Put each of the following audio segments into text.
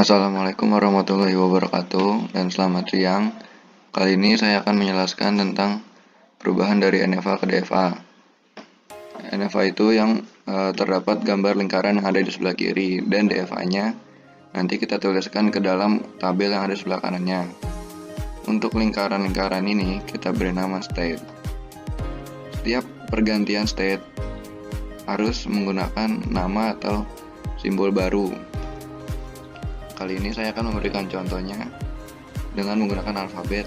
Assalamualaikum warahmatullahi wabarakatuh dan selamat siang. Kali ini saya akan menjelaskan tentang perubahan dari NFA ke DFA. NFA itu yang terdapat gambar lingkaran yang ada di sebelah kiri, dan DFA-nya nanti kita tuliskan ke dalam tabel yang ada di sebelah kanannya. Untuk lingkaran-lingkaran ini kita beri nama state. Setiap pergantian state harus menggunakan nama atau simbol baru. Kali ini saya akan memberikan contohnya dengan menggunakan alfabet.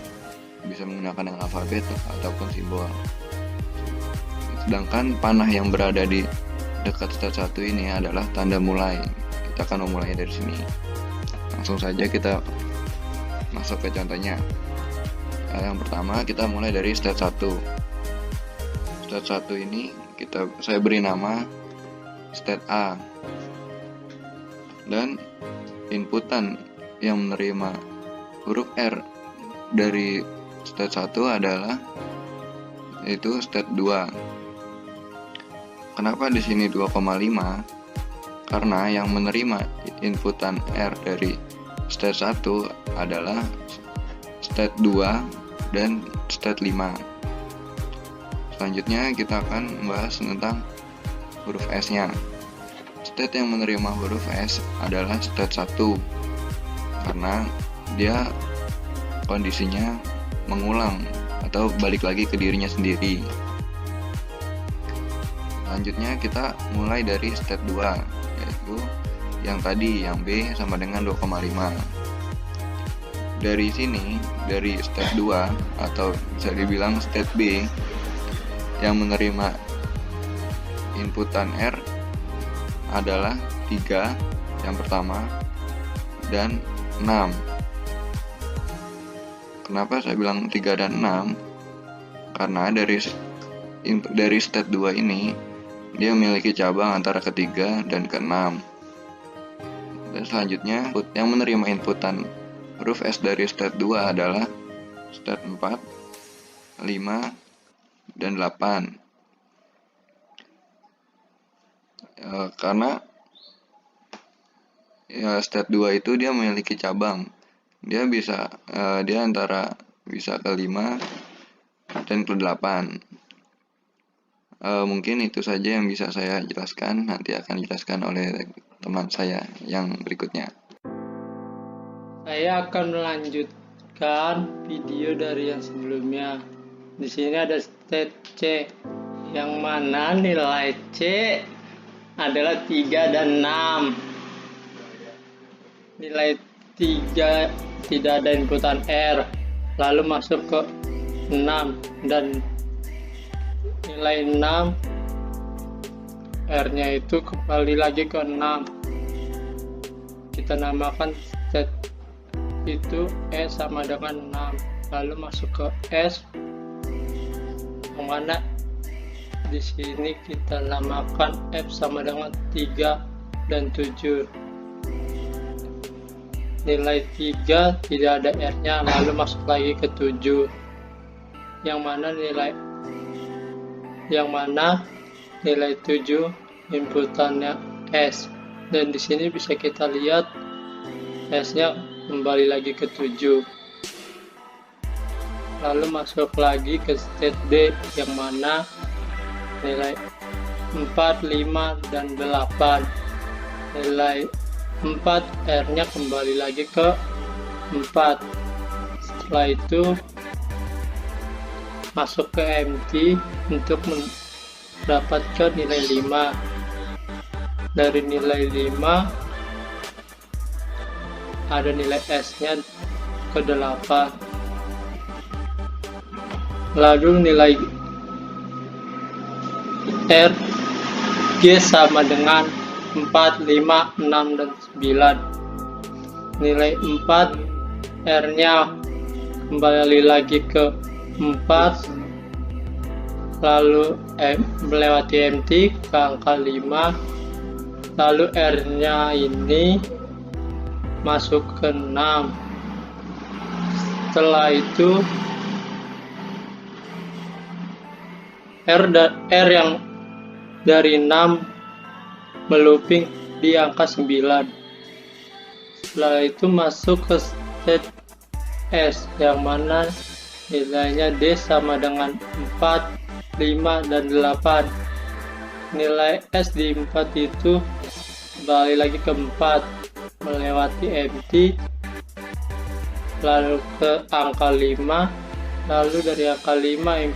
Bisa menggunakan dengan alfabet ataupun simbol. Sedangkan panah yang berada di dekat state 1 ini adalah tanda mulai. Kita akan memulai dari sini. Langsung saja kita masuk ke contohnya. Yang pertama kita mulai dari state 1. State 1 ini saya beri nama state A. Dan inputan yang menerima huruf R dari state 1 adalah itu state 2. Kenapa di sini 2,5? Karena yang menerima inputan R dari state 1 adalah state 2 dan state 5. Selanjutnya kita akan membahas tentang huruf S-nya. State yang menerima huruf S adalah state 1 karena dia kondisinya mengulang atau balik lagi ke dirinya sendiri. Selanjutnya kita mulai dari state 2, yaitu yang tadi, yang B sama dengan 2,5. Dari sini, dari state 2 atau bisa dibilang state B yang menerima inputan R adalah 3 yang pertama dan 6. Kenapa saya bilang 3 dan 6? Karena dari state 2 ini dia memiliki cabang antara ketiga dan ke-6. Dan selanjutnya yang menerima inputan huruf S dari state 2 adalah state 4, 5, dan 8. Karena state 2 itu dia memiliki cabang. Dia antara bisa ke 5 dan ke 8. Mungkin itu saja yang bisa saya jelaskan. Nanti akan dijelaskan oleh teman saya yang berikutnya. Saya akan melanjutkan video dari yang sebelumnya. Di sini ada state C, yang mana nilai C adalah 3 dan 6. Nilai 3 tidak ada inputan R, lalu masuk ke 6, dan nilai 6 R-nya itu kembali lagi ke 6. Kita namakan state itu S sama dengan 6, lalu masuk ke S, yang mana di sini kita namakan F sama dengan 3 dan 7. Nilai 3 tidak ada R-nya, lalu masuk lagi ke 7. Yang mana nilai 7 inputannya S. Dan di sini bisa kita lihat S-nya kembali lagi ke 7. Lalu masuk lagi ke state D, yang mana nilai 4, 5, dan 8. Nilai 4 R-nya kembali lagi ke 4. Setelah itu masuk ke empty untuk mendapatkan nilai 5. Dari nilai 5 ada nilai S-nya ke 8. Lalu nilai R G sama dengan 4, 5, 6, dan 9. Nilai 4 R-nya kembali lagi ke 4, lalu melewati empty ke angka 5, lalu R-nya ini masuk ke 6. Setelah itu R yang dari 6 melooping di angka 9. Setelah itu masuk ke state S, yang mana nilainya D sama dengan 4, 5, dan 8. Nilai S di 4 itu kembali lagi ke 4, melewati empty, lalu ke angka 5, lalu dari angka 5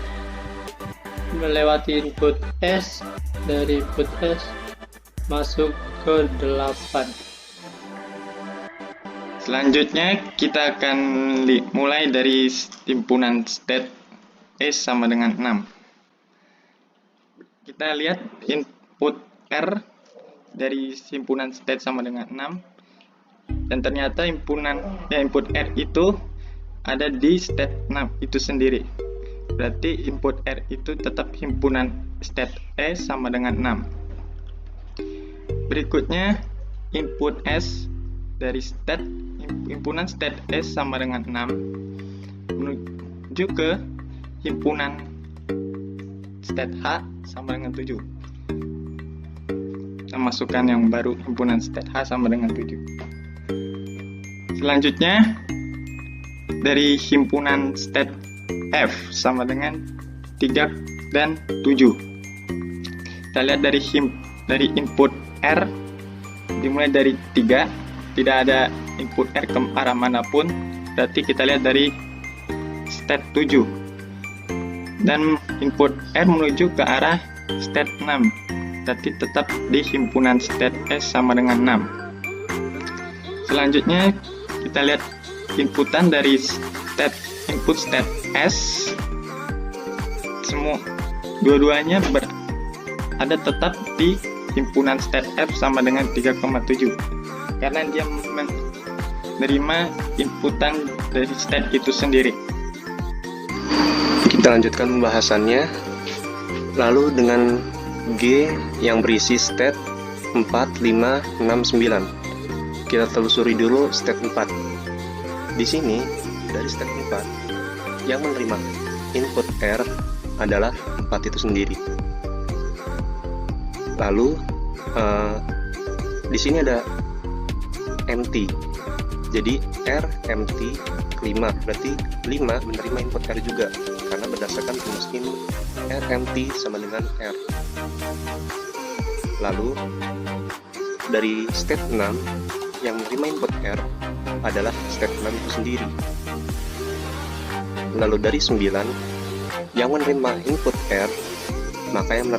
melewati input S, dari input S masuk ke 8. Selanjutnya kita akan mulai dari himpunan state S sama dengan 6. Kita lihat input R dari himpunan state sama dengan 6, dan ternyata input R itu ada di state 6 itu sendiri. Berarti input R itu tetap himpunan state S sama dengan 6. Berikutnya input S dari himpunan state S sama dengan 6 menuju ke himpunan state H sama dengan 7. Kita masukkan yang baru, himpunan state H sama dengan 7. Selanjutnya dari himpunan state F sama dengan 3 dan 7. Kita lihat dari input R dimulai dari 3, tidak ada input R ke arah manapun, berarti kita lihat dari state 7, dan input R menuju ke arah state 6, berarti tetap di himpunan state S sama dengan 6. Selanjutnya kita lihat inputan dari input state S, semua dua-duanya ada tetap di himpunan state F sama dengan 3,7, karena dia menerima inputan dari state itu sendiri. Kita lanjutkan pembahasannya. Lalu dengan G yang berisi state 4, 5, 6, 9. Kita telusuri dulu state 4. Di sini dari state 4 yang menerima input R adalah 4 itu sendiri. Lalu di sini ada empty. Jadi R empty 5, berarti 5 menerima input R juga, karena berdasarkan rumus ini R empty sama dengan R. Lalu dari state 6 yang menerima input R adalah state 6 itu sendiri. Lalu dari 9 yang menerima input R, maka yang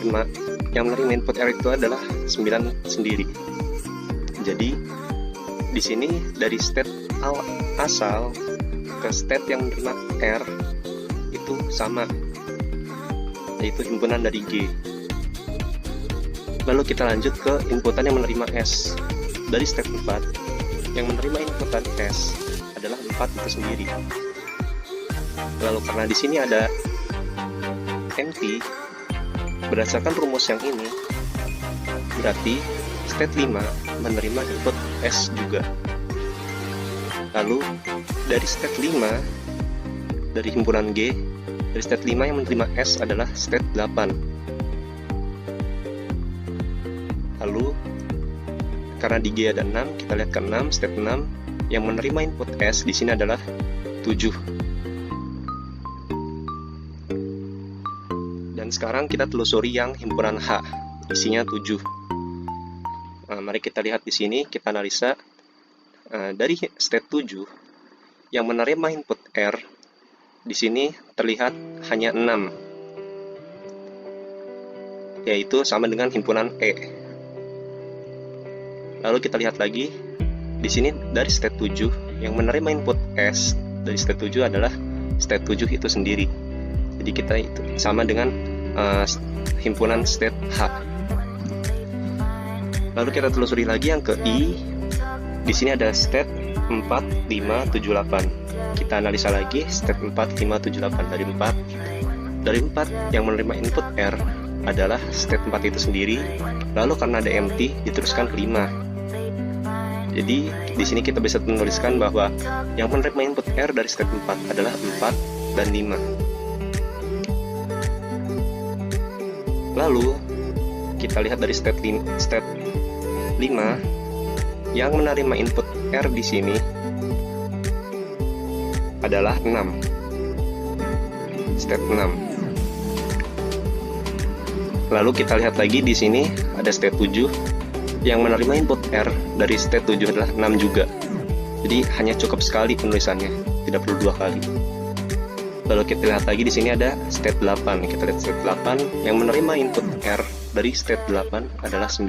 menerima input R itu adalah 9 sendiri. Jadi di sini dari state asal ke state yang menerima R itu sama, yaitu himpunan dari G. Lalu kita lanjut ke inputan yang menerima S. Dari state 4 yang menerima inputan S adalah 4 itu sendiri. Lalu karena di sini ada empty, berdasarkan rumus yang ini, berarti state 5 menerima input S juga. Lalu dari state 5 dari himpunan G, dari state 5 yang menerima S adalah state 8. Lalu karena di G ada 6, kita lihat ke 6, state 6 yang menerima input S di sini adalah 7. Dan sekarang kita telusuri yang himpunan H, isinya 7. Mari kita lihat di sini, kita analisa dari state 7 yang menerima input R di sini terlihat hanya 6, yaitu sama dengan himpunan E. Lalu kita lihat lagi di sini dari state 7 yang menerima input S dari state 7 adalah state 7 itu sendiri. Jadi kita itu sama dengan himpunan state H. Lalu kita telusuri lagi yang ke I. Di sini ada state 4, 5, 7, 8. Kita analisa lagi state 4, 5, 7, 8 dari 4. Dari 4 yang menerima input R adalah state 4 itu sendiri. Lalu karena ada empty diteruskan ke 5. Jadi di sini kita bisa menuliskan bahwa yang menerima input R dari state 4 adalah 4 dan 5. Lalu kita lihat dari state 5 yang menerima input R di sini adalah 6. Step 6. Lalu kita lihat lagi di sini ada step 7 yang menerima input R dari step 7 adalah 6 juga. Jadi hanya cukup sekali penulisannya, tidak perlu 2 kali. Lalu kita lihat lagi di sini ada step 8. Kita lihat step 8 yang menerima input R dari step 8 adalah 9.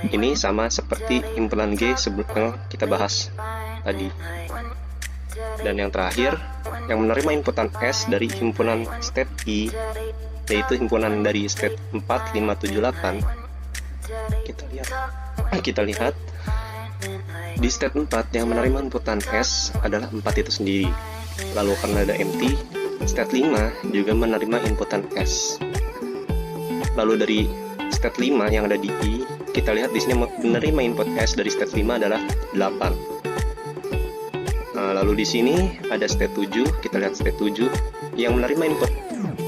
Ini sama seperti himpunan G sebelum kita bahas tadi. Dan yang terakhir, yang menerima inputan S dari himpunan step I, yaitu himpunan dari step 4, 5, 7, 8. Kita lihat di step 4 yang menerima inputan S adalah 4 itu sendiri. Lalu karena ada empty, step 5 juga menerima inputan S. Lalu dari step 5 yang ada di I, kita lihat di sini menerima input S dari step 5 adalah 8. Lalu di sini ada step 7, kita lihat step 7 yang menerima input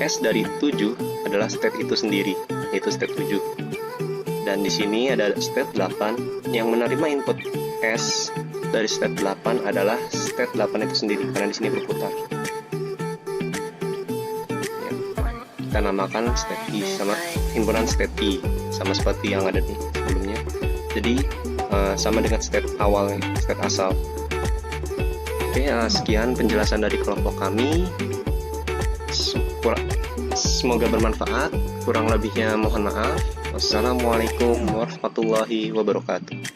S dari 7 adalah step itu sendiri, yaitu step 7. Dan di sini ada step 8 yang menerima input S dari step 8 adalah step 8 itu sendiri, karena di sini berputar. Ya. Kita namakan step I sama himpunan step I, sama seperti yang ada di sebelumnya. Jadi sama dengan step awal, step asal. Oke, sekian penjelasan dari kelompok kami. Semoga bermanfaat. Kurang lebihnya mohon maaf. Wassalamualaikum warahmatullahi wabarakatuh.